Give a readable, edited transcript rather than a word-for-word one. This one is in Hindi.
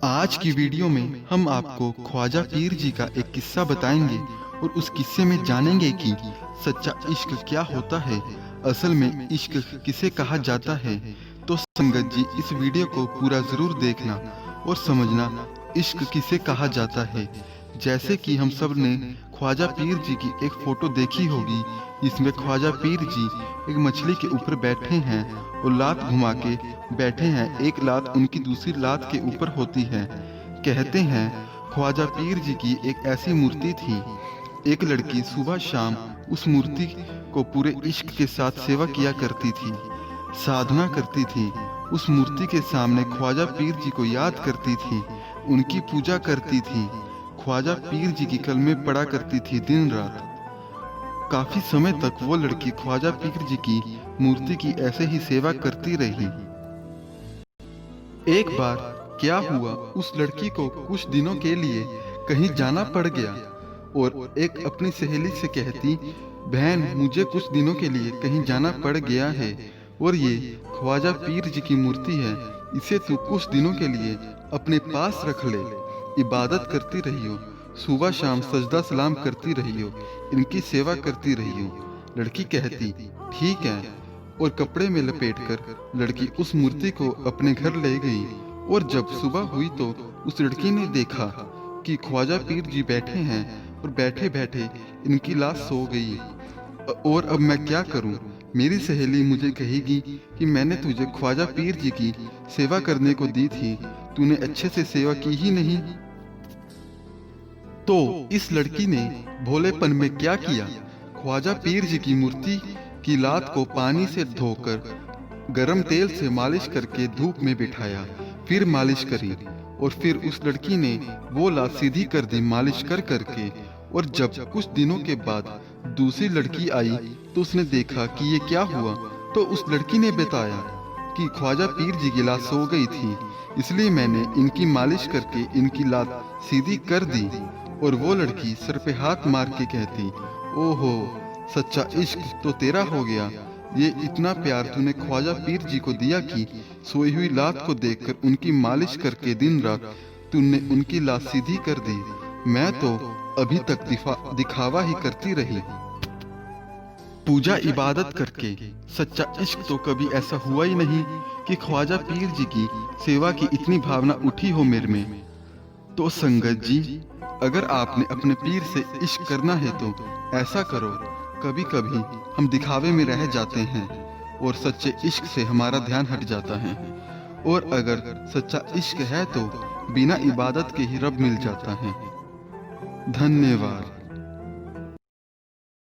आज की वीडियो में हम आपको ख्वाजा पीर जी का एक किस्सा बताएंगे और उस किस्से में जानेंगे कि सच्चा इश्क क्या होता है, असल में इश्क किसे कहा जाता है। तो संगत जी, इस वीडियो को पूरा जरूर देखना और समझना इश्क किसे कहा जाता है। जैसे कि हम सब ने ख्वाजा पीर जी की एक फोटो देखी होगी, इसमें ख्वाजा पीर जी एक मछली के ऊपर बैठे हैं और लात घुमा के बैठे हैं। एक लात उनकी दूसरी लात के ऊपर होती है। कहते हैं ख्वाजा पीर जी की एक ऐसी मूर्ति थी। एक लड़की सुबह शाम उस मूर्ति को पूरे इश्क के साथ सेवा किया करती थी, साधना करती थी। उस मूर्ति के सामने ख्वाजा पीर जी को याद करती थी, उनकी पूजा करती थी। ख्वाजा पीर जी की कलमे पढ़ा करती थी दिन रात। काफी समय तक वो लड़की ख्वाजा पीर जी की मूर्ति की ऐसे ही सेवा करती रही। एक बार क्या हुआ, उस लड़की को कुछ दिनों के लिए कहीं जाना पड़ गया और एक अपनी सहेली से कहती, बहन मुझे कुछ दिनों के लिए कहीं जाना पड़ गया है और ये ख्वाजा पीर जी की मूर्ति है, इसे तू कुछ दिनों के लिए अपने पास रख ले, इबादत करती रहियो, सुबह शाम सजदा सलाम करती रहियो, इनकी सेवा करती रहियो। लड़की कहती ठीक है और कपड़े में लपेटकर लड़की उस मूर्ति को अपने घर ले गई। और जब सुबह हुई तो उस लड़की ने देखा कि ख्वाजा पीर जी बैठे हैं और बैठे बैठे इनकी लाश सो गई। और अब मैं क्या करूं? मेरी सहेली मुझे कहेगी कि मैंने तुझे ख्वाजा पीर जी की सेवा करने को दी थी, तूने अच्छे से सेवा की ही नहीं। तो इस लड़की ने भोलेपन में क्या किया, ख्वाजा पीर जी की मूर्ति की लात को पानी से धोकर गरम तेल से मालिश करके धूप में बिठाया, फिर मालिश करी और फिर उस लड़की ने वो लात सीधी कर दी मालिश कर करके। और जब कुछ दिनों के बाद दूसरी लड़की आई तो उसने देखा कि ये क्या हुआ, तो उस लड़की ने बताया कि ख्वाजा पीर जी की लात सो गई थी, इसलिए मैंने इनकी मालिश करके इनकी लात सीधी कर दी। और वो लड़की सर पे हाथ मार के कहती, ओहो सच्चा इश्क तो तेरा हो गया, ये इतना प्यार तूने ख्वाजा पीर जी को दिया कि सोई हुई लात को देखकर उनकी मालिश करके दिन रात तूने उनकी लात सीधी कर दी। मैं तो अभी तक दिखावा ही करती रही, पूजा इबादत करके। सच्चा इश्क तो कभी ऐसा हुआ ही नहीं कि ख्वाजा पीर जी की सेवा की इतनी भावना उठी हो मेरे में। तो संगत जी, अगर आपने अपने पीर से इश्क करना है तो ऐसा करो। कभी कभी हम दिखावे में रह जाते हैं और सच्चे इश्क से हमारा ध्यान हट जाता है। और अगर सच्चा इश्क है तो बिना इबादत के ही रब मिल जाता है। धन्यवाद।